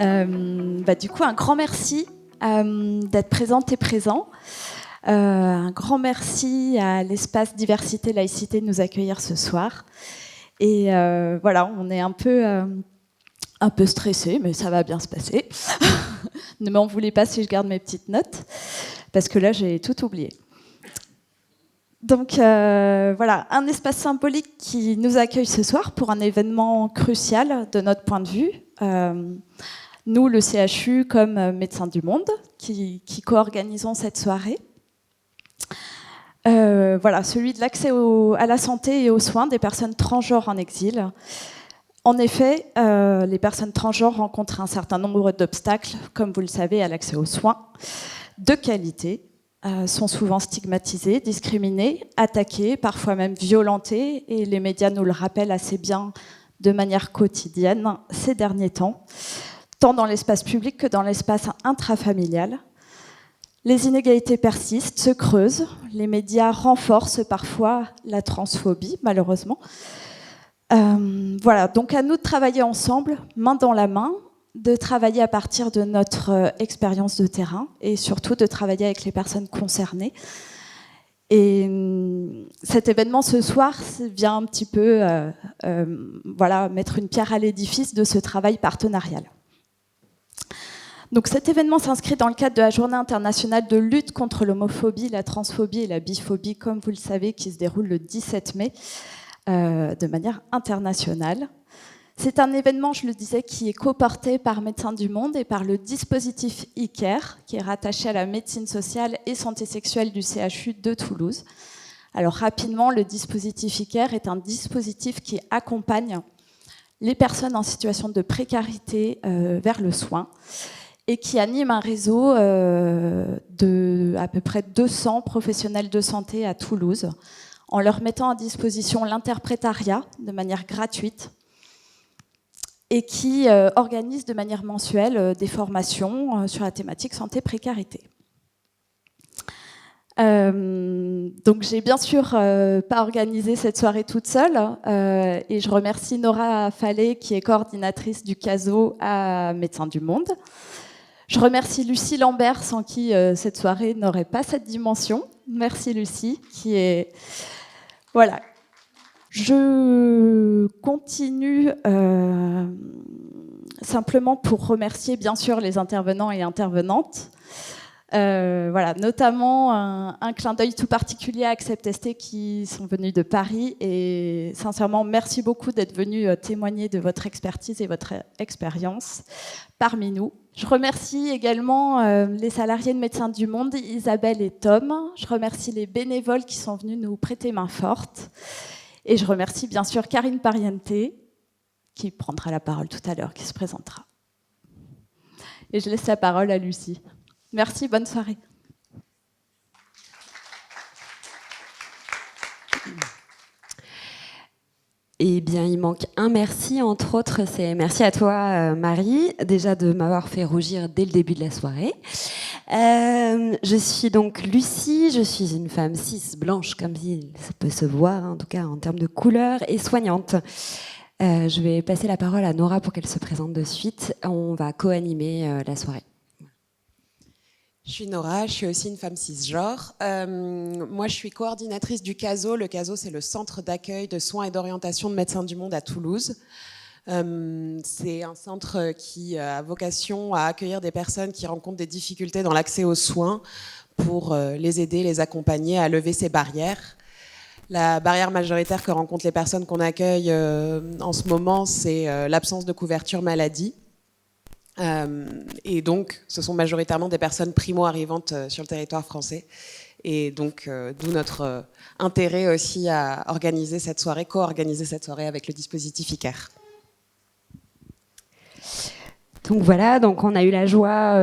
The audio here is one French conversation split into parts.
Du coup, un grand merci d'être présente et présent. Un grand merci à l'espace Diversité Laïcité de nous accueillir ce soir. Et voilà, on est un peu stressé, mais ça va bien se passer. Ne m'en voulez pas si je garde mes petites notes, parce que là, j'ai tout oublié. Donc voilà, un espace symbolique qui nous accueille ce soir pour un événement crucial de notre point de vue. Nous, le CHU, comme Médecins du Monde, qui co-organisons cette soirée. Voilà, celui de l'accès à la santé et aux soins des personnes transgenres en exil. En effet, les personnes transgenres rencontrent un certain nombre d'obstacles, comme vous le savez, à l'accès aux soins de qualité, sont souvent stigmatisées, discriminées, attaquées, parfois même violentées, et les médias nous le rappellent assez bien de manière quotidienne ces derniers temps, tant dans l'espace public que dans l'espace intrafamilial. Les inégalités persistent, se creusent, les médias renforcent parfois la transphobie, malheureusement. Voilà, donc à nous de travailler ensemble, main dans la main, de travailler à partir de notre expérience de terrain et surtout de travailler avec les personnes concernées. Et cet événement ce soir vient un petit peu voilà, mettre une pierre à l'édifice de ce travail partenarial. Donc cet événement s'inscrit dans le cadre de la Journée internationale de lutte contre l'homophobie, la transphobie et la biphobie, comme vous le savez, qui se déroule le 17 mai de manière internationale. C'est un événement, je le disais, qui est coporté par Médecins du Monde et par le dispositif e-care, qui est rattaché à la médecine sociale et santé sexuelle du CHU de Toulouse. Alors rapidement, le dispositif e-care est un dispositif qui accompagne les personnes en situation de précarité vers le soin et qui anime un réseau de à peu près 200 professionnels de santé à Toulouse, en leur mettant à disposition l'interprétariat de manière gratuite et qui organise de manière mensuelle des formations sur la thématique santé-précarité. Donc j'ai bien sûr pas organisé cette soirée toute seule et je remercie Nora Fallet qui est coordinatrice du CASO à Médecins du Monde. Je remercie Lucie Lambert sans qui cette soirée n'aurait pas cette dimension. Merci Lucie qui est... Voilà. Je continue simplement pour remercier bien sûr les intervenants et intervenantes. Voilà, notamment un clin d'œil tout particulier à Accept ST qui sont venus de Paris et sincèrement merci beaucoup d'être venus témoigner de votre expertise et votre expérience parmi nous. Je remercie également les salariés de Médecins du Monde, Isabelle et Tom. Je remercie les bénévoles qui sont venus nous prêter main forte. Et je remercie bien sûr Karine Pariente, qui prendra la parole tout à l'heure, qui se présentera. Et je laisse la parole à Lucie. Merci, bonne soirée. Eh bien, il manque un merci, entre autres, c'est merci à toi, Marie, déjà de m'avoir fait rougir dès le début de la soirée. Je suis donc Lucie, je suis une femme cis, blanche, comme ça peut se voir, en tout cas en termes de couleur, et soignante. Je vais passer la parole à Nora pour qu'elle se présente de suite. On va co-animer la soirée. Je suis Nora, je suis aussi une femme cisgenre. Moi, je suis coordinatrice du CASO. Le CASO, c'est le centre d'accueil de soins et d'orientation de Médecins du Monde à Toulouse. C'est un centre qui a vocation à accueillir des personnes qui rencontrent des difficultés dans l'accès aux soins pour les aider, les accompagner à lever ces barrières. La barrière majoritaire que rencontrent les personnes qu'on accueille en ce moment, c'est l'absence de couverture maladie. Et donc, ce sont majoritairement des personnes primo-arrivantes sur le territoire français. Et donc, d'où notre intérêt aussi à organiser cette soirée, co-organiser cette soirée avec le dispositif e-care. Donc voilà, donc on a eu la joie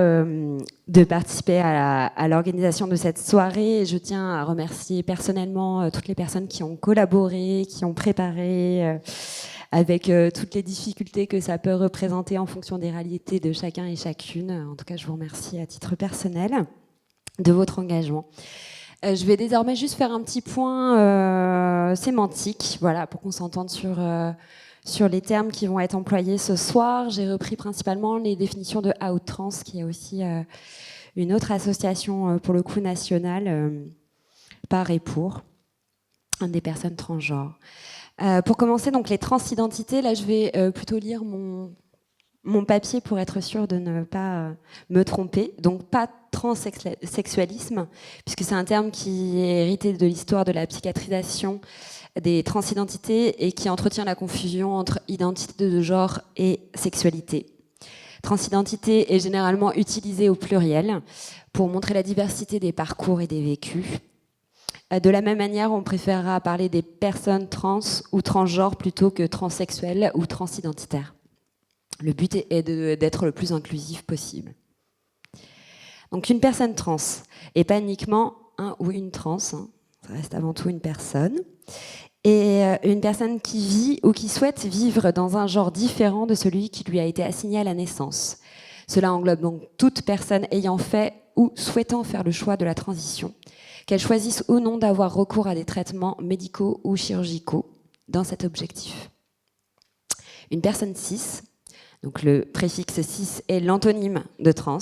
de participer à l'organisation de cette soirée. Je tiens à remercier personnellement toutes les personnes qui ont collaboré, qui ont préparé, avec toutes les difficultés que ça peut représenter en fonction des réalités de chacun et chacune. En tout cas, je vous remercie à titre personnel de votre engagement. Je vais désormais juste faire un petit point sémantique, voilà, pour qu'on s'entende sur les termes qui vont être employés ce soir. J'ai repris principalement les définitions de Outtrans, qui est aussi une autre association, pour le coup nationale, par et pour des personnes transgenres. Pour commencer, donc les transidentités, là je vais plutôt lire mon papier pour être sûre de ne pas me tromper. Donc pas transsexualisme, puisque c'est un terme qui est hérité de l'histoire de la psychiatrisation des transidentités et qui entretient la confusion entre identité de genre et sexualité. Transidentité est généralement utilisée au pluriel pour montrer la diversité des parcours et des vécus. De la même manière, on préférera parler des personnes trans ou transgenres plutôt que transsexuelles ou transidentitaires. Le but est d'être le plus inclusif possible. Donc une personne trans, et pas uniquement un ou une trans, hein, ça reste avant tout une personne, et une personne qui vit ou qui souhaite vivre dans un genre différent de celui qui lui a été assigné à la naissance. Cela englobe donc toute personne ayant fait ou souhaitant faire le choix de la transition, qu'elle choisisse ou non d'avoir recours à des traitements médicaux ou chirurgicaux dans cet objectif. Une personne cis, donc le préfixe cis est l'antonyme de trans.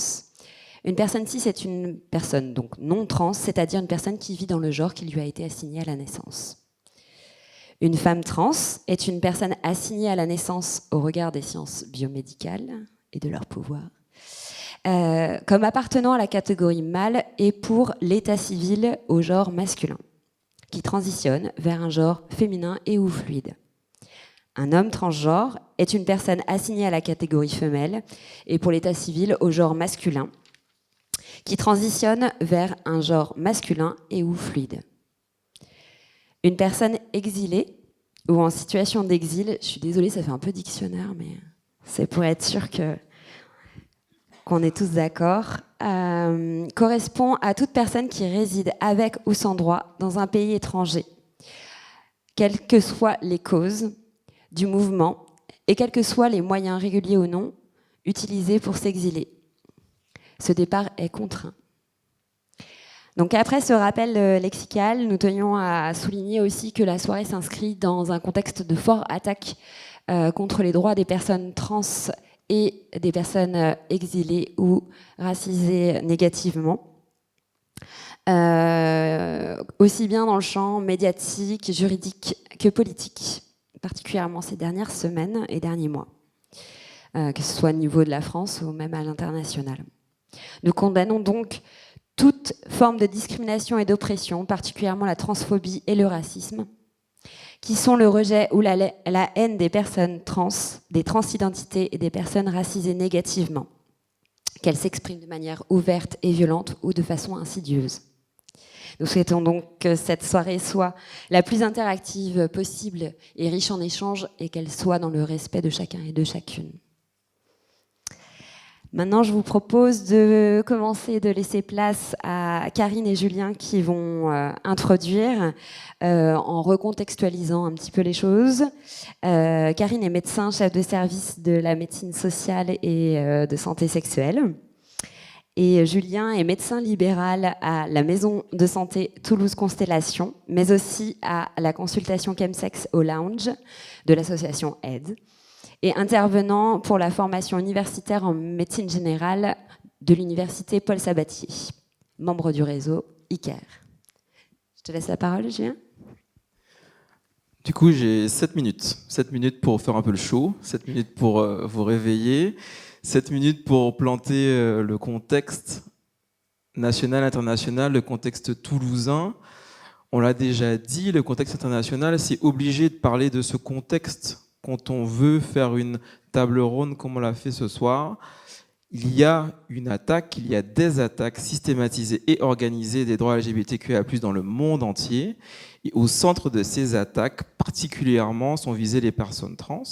Une personne cis est une personne donc non trans, c'est-à-dire une personne qui vit dans le genre qui lui a été assigné à la naissance. Une femme trans est une personne assignée à la naissance au regard des sciences biomédicales et de leur pouvoir, comme appartenant à la catégorie mâle et pour l'état civil au genre masculin, qui transitionne vers un genre féminin et ou fluide. Un homme transgenre est une personne assignée à la catégorie femelle et pour l'état civil au genre masculin, qui transitionne vers un genre masculin et ou fluide. Une personne exilée ou en situation d'exil, je suis désolée, ça fait un peu dictionnaire, mais c'est pour être sûr qu'on est tous d'accord, correspond à toute personne qui réside avec ou sans droit dans un pays étranger, quelles que soient les causes du mouvement et quels que soient les moyens réguliers ou non utilisés pour s'exiler. Ce départ est contraint. Donc après ce rappel lexical, nous tenions à souligner aussi que la soirée s'inscrit dans un contexte de forte attaque contre les droits des personnes trans et des personnes exilées ou racisées négativement. Aussi bien dans le champ médiatique, juridique que politique, particulièrement ces dernières semaines et derniers mois, que ce soit au niveau de la France ou même à l'international. Nous condamnons donc toute forme de discrimination et d'oppression, particulièrement la transphobie et le racisme, qui sont le rejet ou la haine des personnes trans, des transidentités et des personnes racisées négativement, qu'elles s'expriment de manière ouverte et violente ou de façon insidieuse. Nous souhaitons donc que cette soirée soit la plus interactive possible et riche en échanges et qu'elle soit dans le respect de chacun et de chacune. Maintenant, je vous propose de commencer, de laisser place à Karine et Julien qui vont introduire en recontextualisant un petit peu les choses. Karine est médecin, chef de service de la médecine sociale et de santé sexuelle. Et Julien est médecin libéral à la maison de santé Toulouse Constellation, mais aussi à la consultation chemsex au lounge de l'association AID. Et intervenant pour la formation universitaire en médecine générale de l'université Paul Sabatier, membre du réseau ICARE. Je te laisse la parole, Julien. Du coup, j'ai 7 minutes. 7 minutes pour faire un peu le show, 7 minutes pour vous réveiller, 7 minutes pour planter le contexte national, international, le contexte toulousain. On l'a déjà dit, le contexte international, c'est obligé de parler de ce contexte quand on veut faire une table ronde comme on l'a fait ce soir. Il y a une attaque, il y a des attaques systématisées et organisées des droits LGBTQIA+ dans le monde entier. Et au centre de ces attaques, particulièrement, sont visées les personnes trans.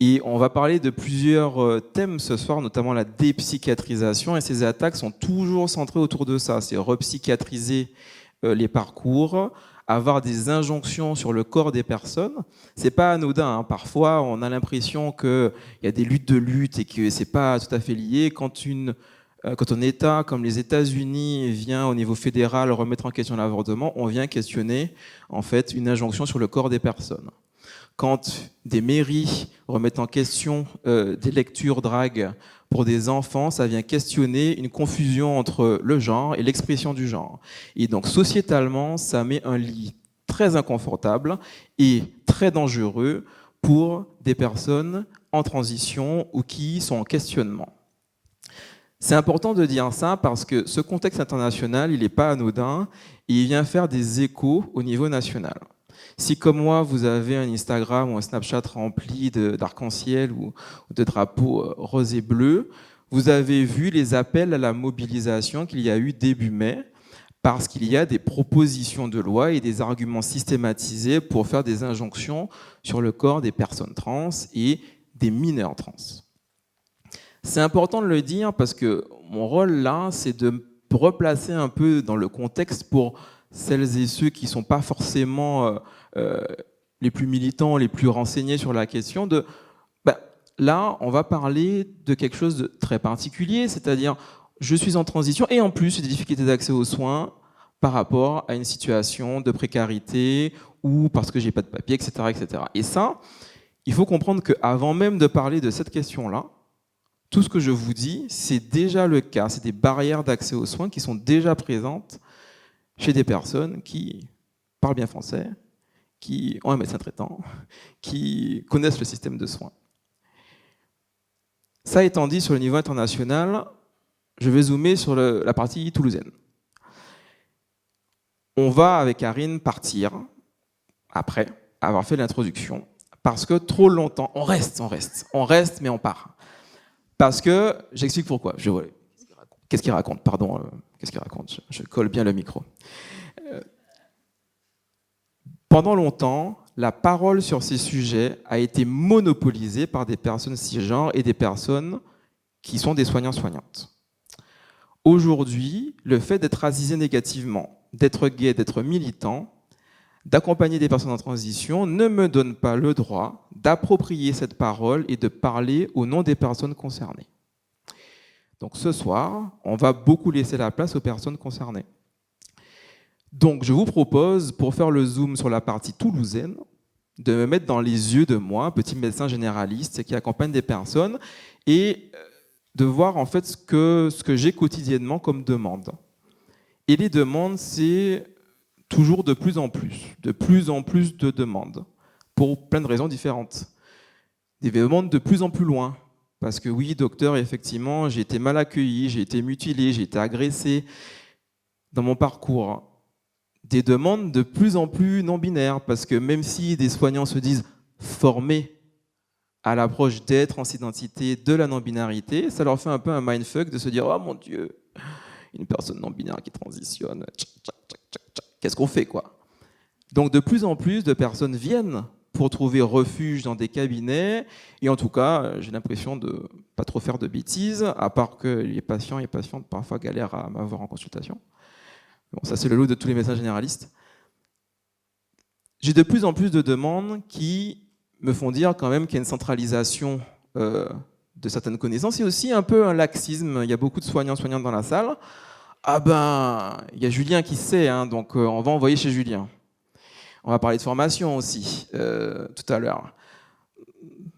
Et on va parler de plusieurs thèmes ce soir, notamment la dépsychiatrisation. Et ces attaques sont toujours centrées autour de ça. C'est repsychiatriser les parcours, avoir des injonctions sur le corps des personnes. C'est pas anodin, hein. Parfois, on a l'impression qu'il y a des luttes et que c'est pas tout à fait lié. Quand une quand un État comme les États-Unis vient au niveau fédéral remettre en question l'avortement, on vient questionner en fait une injonction sur le corps des personnes. Quand des mairies remettent en question des lectures drague pour des enfants, ça vient questionner une confusion entre le genre et l'expression du genre. Et donc sociétalement, ça met un lit très inconfortable et très dangereux pour des personnes en transition ou qui sont en questionnement. C'est important de dire ça parce que ce contexte international, il n'est pas anodin et il vient faire des échos au niveau national. Si comme moi, vous avez un Instagram ou un Snapchat rempli d'arc-en-ciel ou de drapeaux roses et bleus, vous avez vu les appels à la mobilisation qu'il y a eu début mai parce qu'il y a des propositions de loi et des arguments systématisés pour faire des injonctions sur le corps des personnes trans et des mineurs trans. C'est important de le dire parce que mon rôle là, c'est de replacer un peu dans le contexte pour celles et ceux qui ne sont pas forcément les plus militants, les plus renseignés sur la question de... là, on va parler de quelque chose de très particulier, c'est-à-dire je suis en transition et en plus j'ai des difficultés d'accès aux soins par rapport à une situation de précarité ou parce que j'ai pas de papier, etc., etc. Et ça, il faut comprendre qu'avant même de parler de cette question-là, tout ce que je vous dis, c'est déjà le cas. C'est des barrières d'accès aux soins qui sont déjà présentes chez des personnes qui parlent bien français, qui ont un médecin traitant, qui connaissent le système de soins. Ça étant dit, sur le niveau international, je vais zoomer sur la partie toulousaine. On va, avec Karine, partir, après avoir fait l'introduction, parce que trop longtemps, on reste, mais on part. Parce que, j'explique pourquoi. Qu'est-ce qu'il raconte? Pardon, qu'est-ce qu'il raconte? Je colle bien le micro. Pendant longtemps, la parole sur ces sujets a été monopolisée par des personnes cisgenres et des personnes qui sont des soignants-soignantes. Aujourd'hui, le fait d'être racisé négativement, d'être gay, d'être militant, d'accompagner des personnes en transition ne me donne pas le droit d'approprier cette parole et de parler au nom des personnes concernées. Donc ce soir, on va beaucoup laisser la place aux personnes concernées. Donc je vous propose, pour faire le zoom sur la partie toulousaine, de me mettre dans les yeux de moi, un petit médecin généraliste qui accompagne des personnes, et de voir en fait ce que j'ai quotidiennement comme demande. Et les demandes, c'est toujours de plus en plus de demandes, pour plein de raisons différentes. Des demandes de plus en plus loin, parce que oui, docteur, effectivement, j'ai été mal accueilli, j'ai été mutilé, j'ai été agressé dans mon parcours. Des demandes de plus en plus non-binaires, parce que même si des soignants se disent formés à l'approche des transidentités, de la non-binarité, ça leur fait un peu un mindfuck de se dire « Oh mon Dieu, une personne non-binaire qui transitionne, qu'est-ce qu'on fait quoi ?» Donc de plus en plus de personnes viennent pour trouver refuge dans des cabinets, et en tout cas, j'ai l'impression de ne pas trop faire de bêtises, à part que les patients et patientes parfois galèrent à m'avoir en consultation. Bon, ça c'est le lot de tous les médecins généralistes. J'ai de plus en plus de demandes qui me font dire quand même qu'il y a une centralisation de certaines connaissances et aussi un peu un laxisme. Il y a beaucoup de soignantes dans la salle. Ah ben, il y a Julien qui sait, hein, donc on va envoyer chez Julien. On va parler de formation aussi tout à l'heure.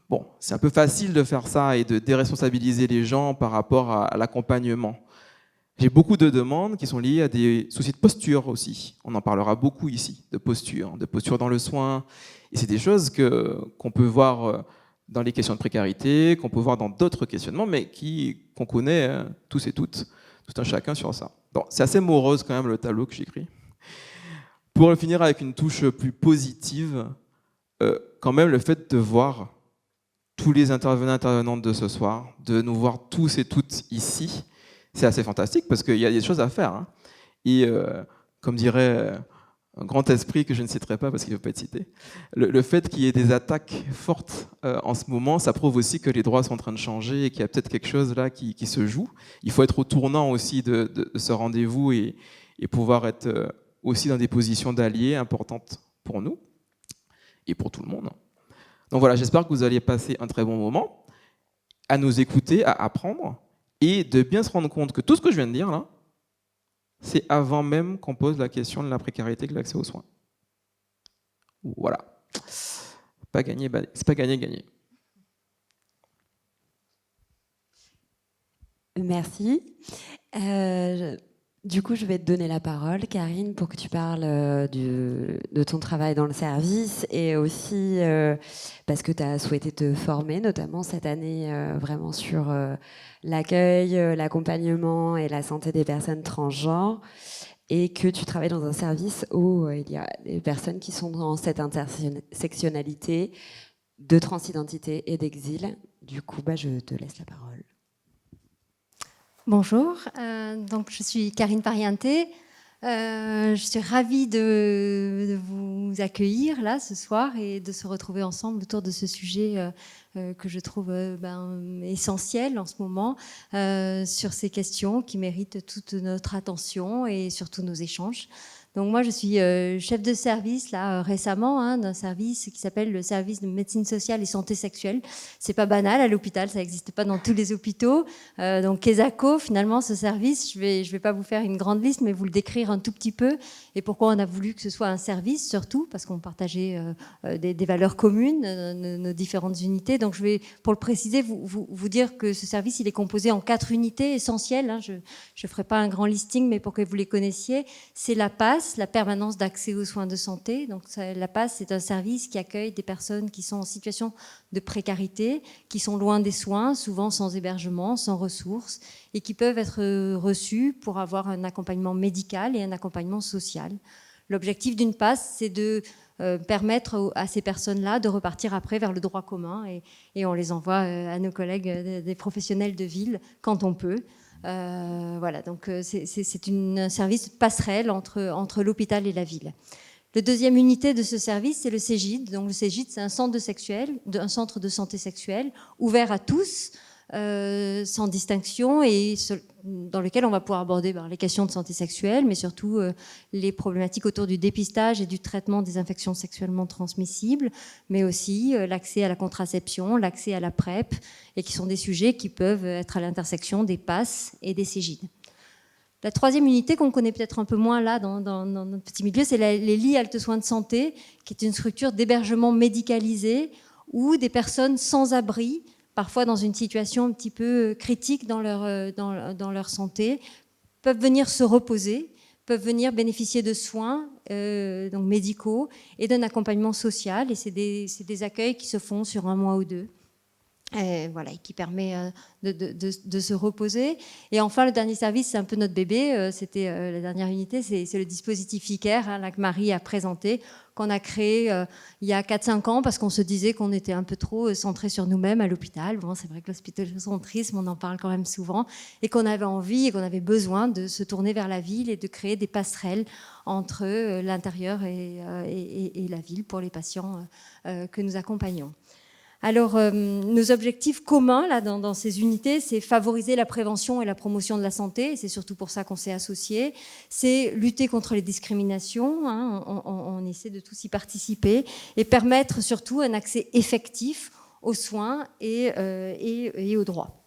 Bon, c'est un peu facile de faire ça et de déresponsabiliser les gens par rapport à l'accompagnement. J'ai beaucoup de demandes qui sont liées à des soucis de posture aussi. On en parlera beaucoup ici, de posture dans le soin. Et c'est des choses qu'on peut voir dans les questions de précarité, qu'on peut voir dans d'autres questionnements, mais qu'on connaît tous et toutes, tout un chacun sur ça. Bon, c'est assez morose quand même le tableau que j'écris. Pour finir avec une touche plus positive, quand même le fait de voir tous les intervenantes de ce soir, de nous voir tous et toutes ici, c'est assez fantastique parce qu'il y a des choses à faire. Hein. Et comme dirait un grand esprit que je ne citerai pas parce qu'il ne veut pas être cité, le fait qu'il y ait des attaques fortes en ce moment, ça prouve aussi que les droits sont en train de changer et qu'il y a peut-être quelque chose là qui se joue. Il faut être au tournant aussi de ce rendez-vous et pouvoir être aussi dans des positions d'alliés importantes pour nous et pour tout le monde. Donc voilà, j'espère que vous allez passer un très bon moment à nous écouter, à apprendre. et de bien se rendre compte que tout ce que je viens de dire là, c'est avant même qu'on pose la question de la précarité de l'accès aux soins. Voilà. C'est pas gagné. Merci. Du coup, je vais te donner la parole, Karine, pour que tu parles de ton travail dans le service et aussi parce que tu as souhaité te former, notamment cette année, vraiment sur l'accueil, l'accompagnement et la santé des personnes transgenres, et que tu travailles dans un service où il y a des personnes qui sont dans cette intersectionnalité de transidentité et d'exil. Du coup, je te laisse la parole. Bonjour, donc je suis Karine Parienté. Je suis ravie de vous accueillir là ce soir et de se retrouver ensemble autour de ce sujet que je trouve essentiel en ce moment, sur ces questions qui méritent toute notre attention et surtout nos échanges. Donc moi, je suis chef de service là récemment d'un service qui s'appelle le service de médecine sociale et santé sexuelle. C'est pas banal à l'hôpital, ça n'existe pas dans tous les hôpitaux. Donc Kesako, finalement, ce service, je vais pas vous faire une grande liste, mais vous le décrire un tout petit peu. Et pourquoi on a voulu que ce soit un service, surtout parce qu'on partageait des valeurs communes, nos différentes unités. Donc je vais, pour le préciser, vous dire que ce service, il est composé en 4 unités essentielles. Je ferai pas un grand listing, mais pour que vous les connaissiez, c'est la PAS, la permanence d'accès aux soins de santé. Donc la PAS, c'est un service qui accueille des personnes qui sont en situation de précarité, qui sont loin des soins, souvent sans hébergement, sans ressources, et qui peuvent être reçues pour avoir un accompagnement médical et un accompagnement social. L'objectif d'une PAS, c'est de permettre à ces personnes-là de repartir après vers le droit commun, et on les envoie à nos collègues des professionnels de ville quand on peut. Voilà, donc c'est un service passerelle entre l'hôpital et la ville. La deuxième unité de ce service, c'est le CEGID. Donc le CEGID, c'est un centre de santé sexuelle ouvert à tous, sans distinction, et dans lequel on va pouvoir aborder les questions de santé sexuelle, mais surtout les problématiques autour du dépistage et du traitement des infections sexuellement transmissibles, mais aussi l'accès à la contraception, l'accès à la PrEP, et qui sont des sujets qui peuvent être à l'intersection des PAS et des CEGID. La troisième unité qu'on connaît peut-être un peu moins là dans notre petit milieu, c'est les lits halte soins de santé, qui est une structure d'hébergement médicalisé où des personnes sans abri, parfois dans une situation un petit peu critique dans leur santé, peuvent venir se reposer, peuvent venir bénéficier de soins donc médicaux et d'un accompagnement social. Et c'est des accueils qui se font sur 1 mois ou 2. Voilà, qui permet de se reposer. Et enfin, le dernier service, c'est un peu notre bébé. C'était la dernière unité, c'est le dispositif ICARE, là, que Marie a présenté, qu'on a créé il y a 4-5 ans parce qu'on se disait qu'on était un peu trop centré sur nous-mêmes à l'hôpital. Bon, c'est vrai que l'hospitalo-centrisme, on en parle quand même souvent, et qu'on avait envie et qu'on avait besoin de se tourner vers la ville et de créer des passerelles entre l'intérieur et la ville pour les patients que nous accompagnons. Alors, nos objectifs communs là, dans ces unités, c'est favoriser la prévention et la promotion de la santé, et c'est surtout pour ça qu'on s'est associés. C'est lutter contre les discriminations, on essaie de tous y participer, et permettre surtout un accès effectif aux soins et aux droits.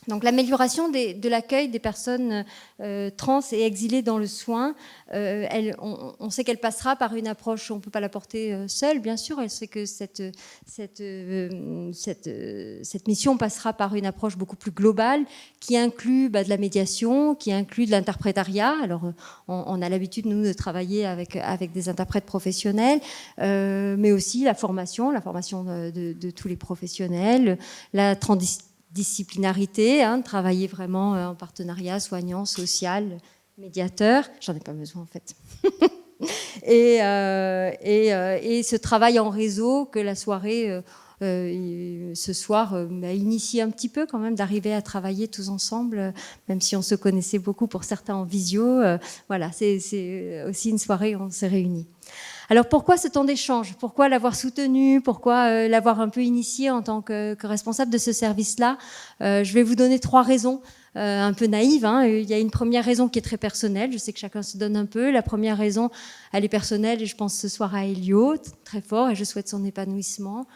Donc l'amélioration de l'accueil des personnes trans et exilées dans le soin, on sait qu'elle passera par une approche, on ne peut pas la porter seule, bien sûr, elle sait que cette mission passera par une approche beaucoup plus globale qui inclut de la médiation, qui inclut de l'interprétariat. Alors on a l'habitude, nous, de travailler avec des interprètes professionnels, mais aussi la formation de tous les professionnels, la disciplinarité, travailler vraiment en partenariat soignant, social, médiateur. J'en ai pas besoin en fait. et ce travail en réseau que la soirée ce soir a initié un petit peu quand même, d'arriver à travailler tous ensemble, même si on se connaissait beaucoup pour certains en visio. Voilà, c'est aussi une soirée où on s'est réunis. Alors pourquoi ce temps d'échange ? Pourquoi l'avoir soutenu ? Pourquoi l'avoir un peu initié en tant que responsable de ce service-là ? Je vais vous donner 3 raisons un peu naïves. Il y a une première raison qui est très personnelle. Je sais que chacun se donne un peu. La première raison, elle est personnelle, et je pense ce soir à Elio, très fort, et je souhaite son épanouissement.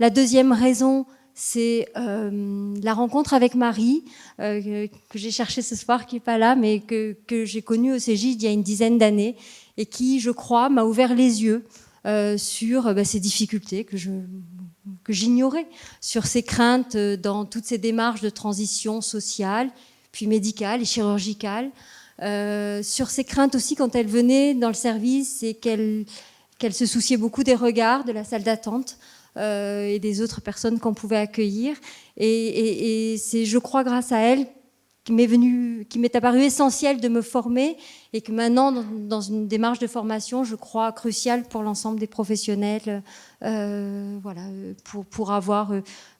La deuxième raison, c'est la rencontre avec Marie, que j'ai cherchée ce soir, qui n'est pas là, mais que j'ai connue au Cégide il y a une dizaine d'années, et qui, je crois, m'a ouvert les yeux sur ces difficultés que j'ignorais, sur ces craintes dans toutes ces démarches de transition sociale, puis médicale et chirurgicale, sur ces craintes aussi quand elle venait dans le service et qu'elle se souciait beaucoup des regards de la salle d'attente et des autres personnes qu'on pouvait accueillir. Et c'est, je crois, grâce à elle qui m'est apparu essentiel de me former et que maintenant, dans une démarche de formation, je crois cruciale pour l'ensemble des professionnels, pour avoir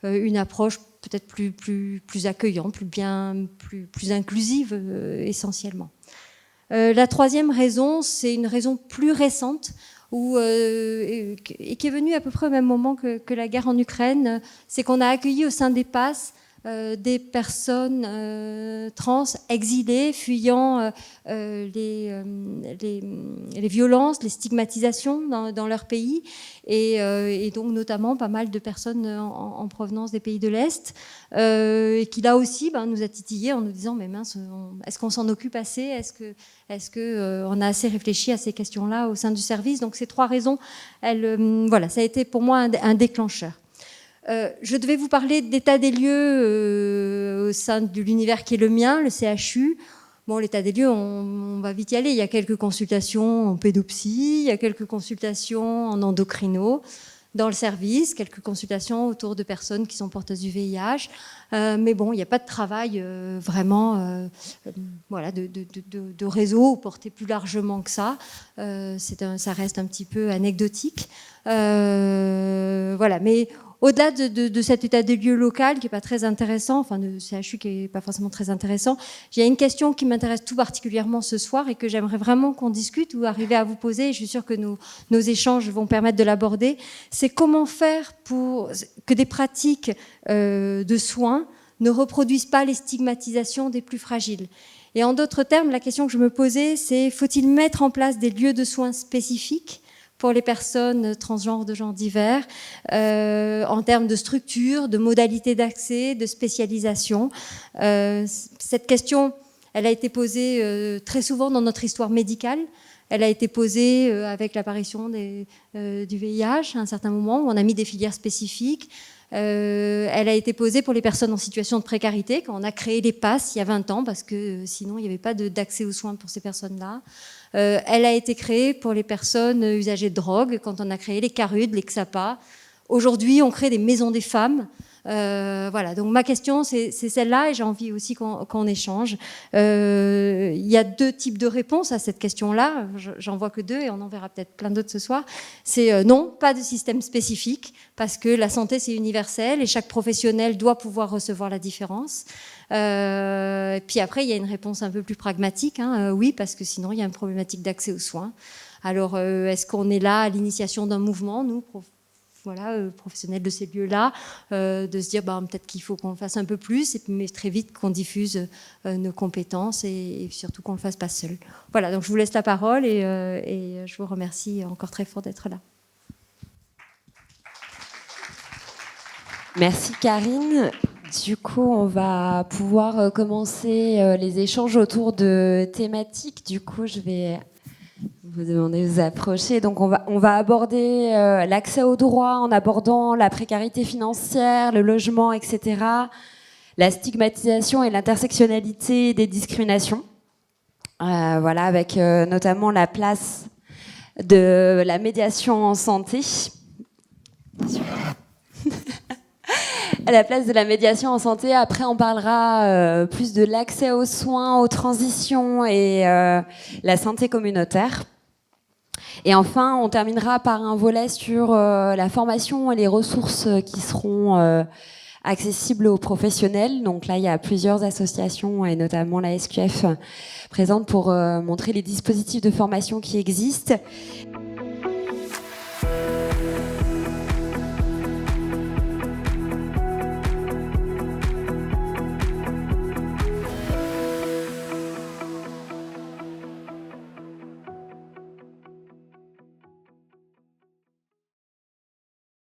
une approche peut-être plus accueillante, plus inclusive essentiellement. La troisième raison, c'est une raison plus récente et qui est venue à peu près au même moment que la guerre en Ukraine, c'est qu'on a accueilli au sein des PASS des personnes trans exilées, fuyant les violences, les stigmatisations dans leur pays, et donc notamment pas mal de personnes en provenance des pays de l'Est, et qui là aussi nous a titillés en nous disant mais mince, est-ce qu'on s'en occupe assez, est-ce que on a assez réfléchi à ces questions-là au sein du service. Donc ces trois raisons, ça a été pour moi un déclencheur. Je devais vous parler d'état des lieux au sein de l'univers qui est le mien, le CHU. Bon, l'état des lieux, on va vite y aller. Il y a quelques consultations en pédopsie, il y a quelques consultations en endocrino dans le service, quelques consultations autour de personnes qui sont porteuses du VIH. Mais bon, il n'y a pas de travail vraiment de réseau porté plus largement que ça. Ça reste un petit peu anecdotique. Mais au-delà de cet état des lieux local qui n'est pas très intéressant, enfin de CHU qui n'est pas forcément très intéressant, il y a une question qui m'intéresse tout particulièrement ce soir et que j'aimerais vraiment qu'on discute ou arriver à vous poser, et je suis sûre que nos échanges vont permettre de l'aborder, c'est comment faire pour que des pratiques de soins ne reproduisent pas les stigmatisations des plus fragiles. Et en d'autres termes, la question que je me posais, c'est faut-il mettre en place des lieux de soins spécifiques pour les personnes transgenres de genres divers, en termes de structure, de modalités d'accès, de spécialisation. Cette question, elle a été posée très souvent dans notre histoire médicale. Elle a été posée avec l'apparition du VIH à un certain moment, où on a mis des filières spécifiques. Elle a été posée pour les personnes en situation de précarité, quand on a créé les PASS il y a 20 ans, parce que sinon il n'y avait pas d'accès aux soins pour ces personnes-là. Elle a été créée pour les personnes usagées de drogue, quand on a créé les CARUD, les XAPA. Aujourd'hui, on crée des maisons des femmes. Donc ma question, c'est celle-là, et j'ai envie aussi qu'on échange. Il y a deux types de réponses à cette question-là. J'en vois que deux, et on en verra peut-être plein d'autres ce soir. C'est non, pas de système spécifique, parce que la santé, c'est universel, et chaque professionnel doit pouvoir recevoir la différence. Puis après, il y a une réponse un peu plus pragmatique. Oui, parce que sinon, il y a une problématique d'accès aux soins. Alors, est-ce qu'on est là à l'initiation d'un mouvement, nous, professionnels de ces lieux-là, de se dire peut-être qu'il faut qu'on fasse un peu plus, mais très vite qu'on diffuse nos compétences et surtout qu'on ne le fasse pas seul. Voilà, donc je vous laisse la parole et je vous remercie encore très fort d'être là. Merci Karine. Du coup, on va pouvoir commencer les échanges autour de thématiques. Du coup, je vais vous demander de vous approcher. Donc, on va aborder l'accès aux droits en abordant la précarité financière, le logement, etc., la stigmatisation et l'intersectionnalité des discriminations. Avec notamment la place de la médiation en santé. À la place de la médiation en santé. Après, on parlera plus de l'accès aux soins, aux transitions et la santé communautaire. Et enfin, on terminera par un volet sur la formation et les ressources qui seront accessibles aux professionnels. Donc là, il y a plusieurs associations et notamment la SQF présente pour montrer les dispositifs de formation qui existent.